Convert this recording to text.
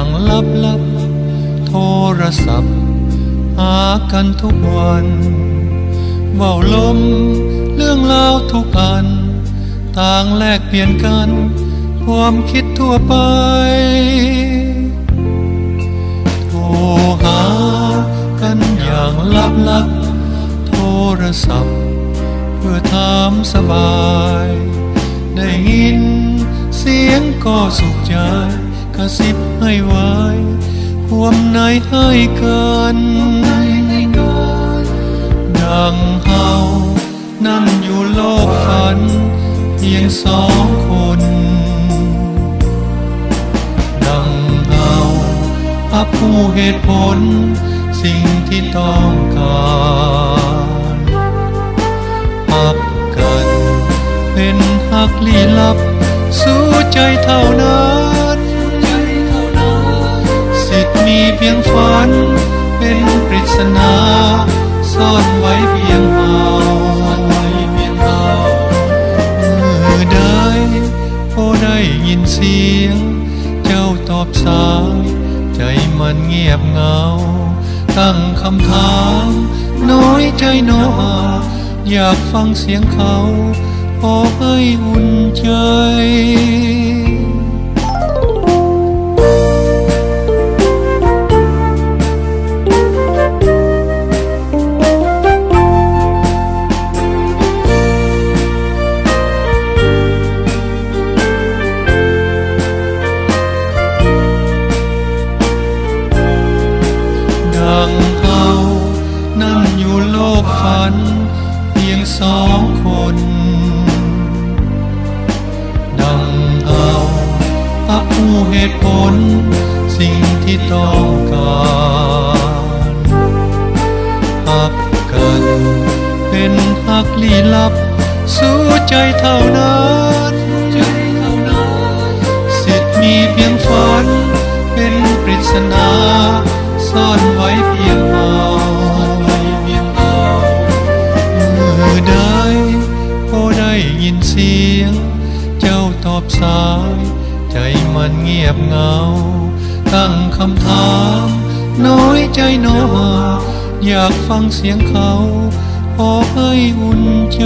อย่างลับโทรศัพท์หากันทุกวันเว้าลมเรื่องราวทุกอันต่างแลกเปลี่ยนกันความคิดทั่วไปโทรหากันอย่างลับโทรศัพท์เพื่อถามสบายได้ยินเสียงก็สุขใจกระซิบให้ไว้ความในให้กันดังเฮานั่งอยู่โลกฝันเพียงสองคนดังเฮาอับผู้เหตุผลสิ่งที่ต้องการอับกันเป็นหักลี้ลับสู้ใจเท่านั้นสิทธิ์มีเพียงฝันเป็นปริศนาซ่อนไว้เพียงเฮาเมื่อใดพอได้ยินเสียงเจ้าตอบสายใจมันเงียบเหงาตั้งคำถามน้อยใจน้ออยากฟังเสียงเขาพอให้อุ่นใจดังเฮานั่งอยู่โลกฝันเพียงสองคนดังเฮาอับผู้เหตุผลสิ่งที่ต้องการหักกันเป็นหักลี้ลับสู้ใจเท่านั้นสิทธิ์มีเพียงฝันเป็นปริศนาซ่อนไว้เพียงเฮาเมื่อใดพอได้ยินเสียงเจ้าตอบสายใจมันเงียบเหงาตั้งคำถามน้อยใจน้ออยากฟังเสียงเขาพอให้อุ่นใจ